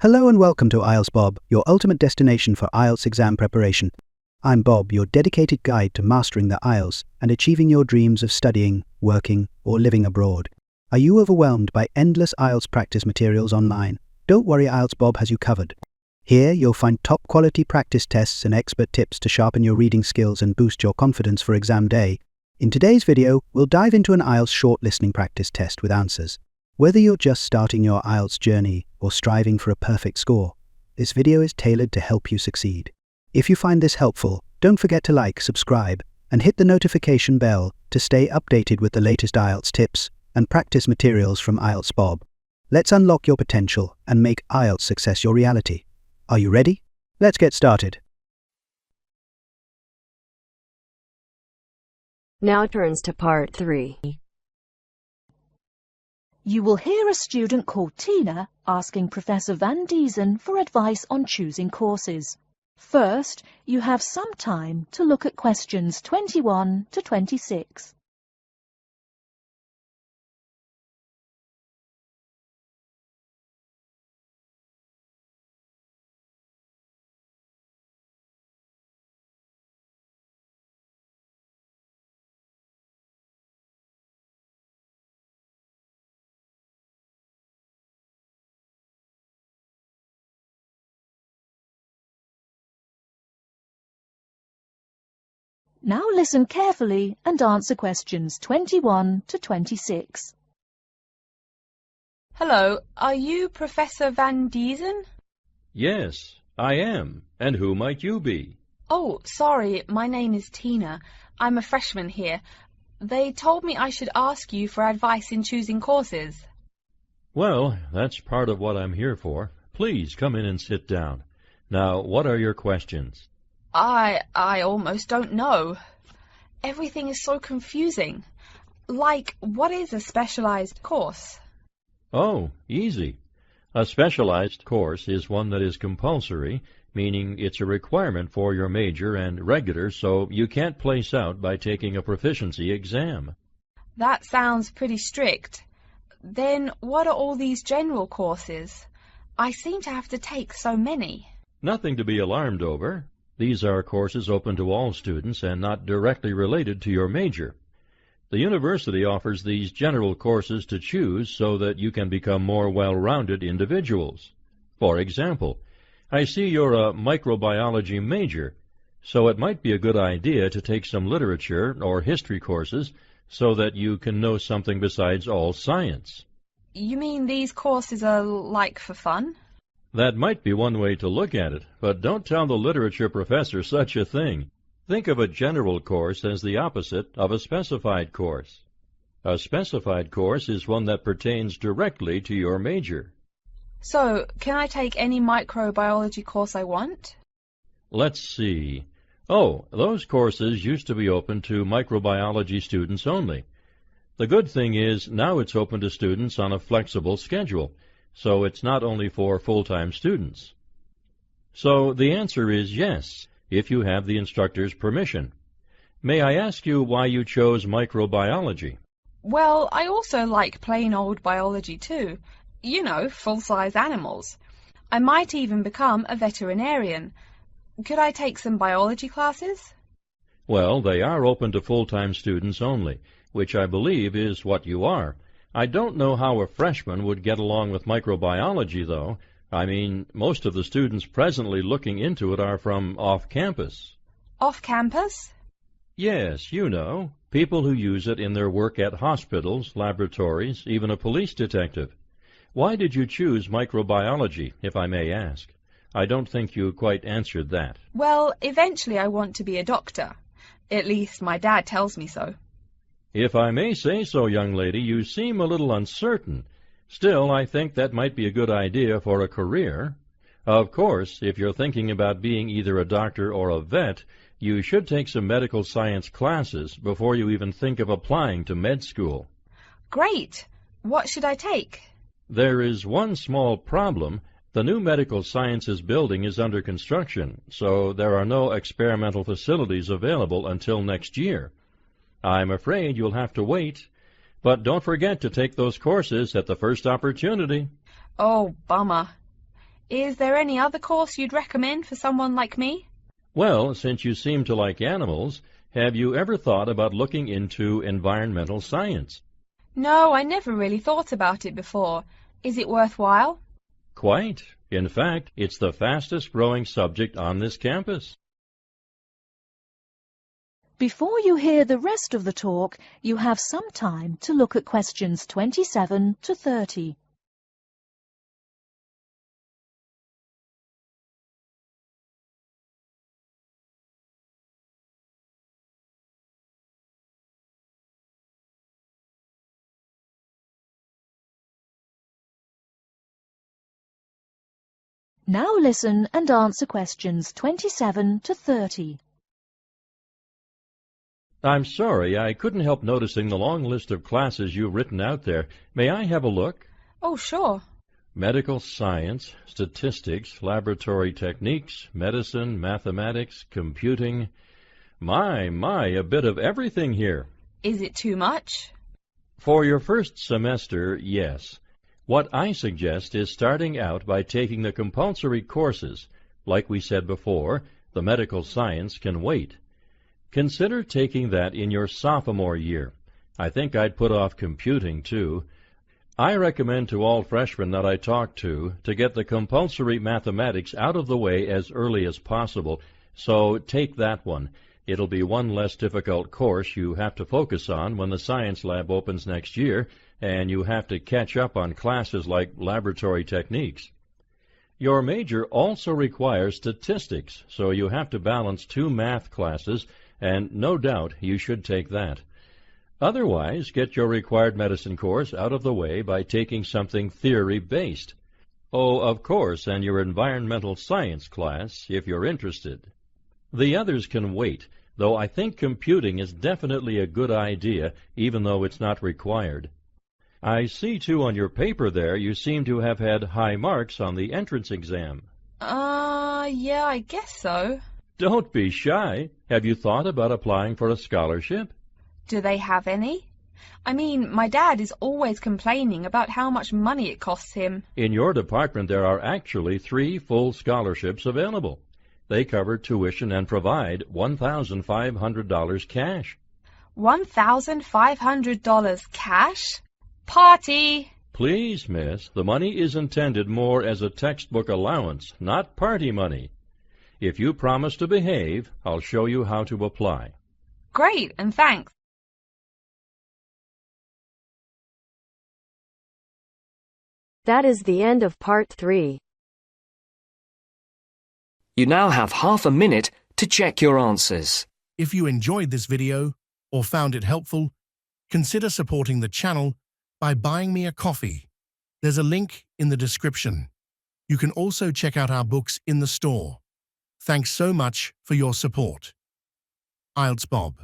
Hello and welcome to IELTS Bob, your ultimate destination for IELTS exam preparation. I'm Bob, your dedicated guide to mastering the IELTS and achieving your dreams of studying, working, or living abroad. Are you overwhelmed by endless IELTS practice materials online? Don't worry, IELTS Bob has you covered. Here you'll find top-quality practice tests and expert tips to sharpen your reading skills and boost your confidence for exam day. In today's video, we'll dive into an IELTS short listening practice test with answers. Whether you're just starting your IELTS journey or striving for a perfect score, this video is tailored to help you succeed. If you find this helpful, don't forget to like, subscribe, and hit the notification bell to stay updated with the latest IELTS tips and practice materials from IELTS Bob. Let's unlock your potential and make IELTS success your reality. Are you ready? Let's get started. Now turns to part 3. You will hear a student called Tina asking Professor Van Diezen for advice on choosing courses. First, you have some time to look at questions 21 to 26. Now listen carefully and answer questions 21 to 26. Hello, are you Professor Van Diezen? Yes, I am. And who might you be? Oh, sorry, my name is Tina. I'm a freshman here. They told me I should ask you for advice in choosing courses. Well, that's part of what I'm here for. Please come in and sit down. Now, what are your questions? I almost don't know. Everything is so confusing. Like, what is a specialized course? Oh, easy. A specialized course is one that is compulsory, meaning it's a requirement for your major, and regular, so you can't place out by taking a proficiency exam. That sounds pretty strict. Then what are all these general courses? I seem to have to take so many. Nothing to be alarmed over. These are courses open to all students and not directly related to your major. The university offers these general courses to choose so that you can become more well-rounded individuals. For example, I see you're a microbiology major, so it might be a good idea to take some literature or history courses so that you can know something besides all science. You mean these courses are like for fun? That might be one way to look at it, but don't tell the literature professor such a thing. Think of a general course as the opposite of a specified course. A specified course is one that pertains directly to your major. So, can I take any microbiology course I want? Let's see. Oh, those courses used to be open to microbiology students only. The good thing is now it's open to students on a flexible schedule, so it's not only for full-time students. So the answer is yes, if you have the instructor's permission. May I ask you why you chose microbiology? Well, I also like plain old biology too. You know, full-size animals. I might even become a veterinarian. Could I take some biology classes? Well, they are open to full-time students only, which I believe is what you are. I don't know how a freshman would get along with microbiology, though. I mean, most of the students presently looking into it are from off-campus. Off-campus? Yes, you know, people who use it in their work at hospitals, laboratories, even a police detective. Why did you choose microbiology, if I may ask? I don't think you quite answered that. Well, eventually I want to be a doctor. At least my dad tells me so. If I may say so, young lady, you seem a little uncertain. Still, I think that might be a good idea for a career. Of course, if you're thinking about being either a doctor or a vet, you should take some medical science classes before you even think of applying to med school. Great! What should I take? There is one small problem. The new medical sciences building is under construction, so there are no experimental facilities available until next year. I'm afraid you'll have to wait, but don't forget to take those courses at the first opportunity. Oh, bummer. Is there any other course you'd recommend for someone like me? Well, since you seem to like animals, have you ever thought about looking into environmental science? No, I never really thought about it before. Is it worthwhile? Quite. In fact, it's the fastest growing subject on this campus. Before you hear the rest of the talk, you have some time to look at questions 27 to 30. Now listen and answer questions 27 to 30. I'm sorry, I couldn't help noticing the long list of classes you've written out there. May I have a look? Oh, sure. Medical science, statistics, laboratory techniques, medicine, mathematics, computing. My, a bit of everything here. Is it too much? For your first semester, yes. What I suggest is starting out by taking the compulsory courses. Like we said before, the medical science can wait. Consider taking that in your sophomore year. I think I'd put off computing, too. I recommend to all freshmen that I talk to get the compulsory mathematics out of the way as early as possible, so take that one. It'll be one less difficult course you have to focus on when the science lab opens next year, and you have to catch up on classes like laboratory techniques. Your major also requires statistics, so you have to balance 2 math classes, and no doubt you should take that. Otherwise, get your required medicine course out of the way by taking something theory-based. Oh, of course, and your environmental science class, if you're interested. The others can wait, though I think computing is definitely a good idea, even though it's not required. I see, too, on your paper there you seem to have had high marks on the entrance exam. Yeah, I guess so. Don't be shy. Have you thought about applying for a scholarship? Do they have any? I mean, my dad is always complaining about how much money it costs him. In your department there are actually 3 full scholarships available. They cover tuition and provide $1,500 cash. $1,500 cash? Party! Please, miss, the money is intended more as a textbook allowance, not party money. If you promise to behave, I'll show you how to apply. Great, and thanks. That is the end of part 3. You now have half a minute to check your answers. If you enjoyed this video or found it helpful, consider supporting the channel by buying me a coffee. There's a link in the description. You can also check out our books in the store. Thanks so much for your support. IELTS Bob.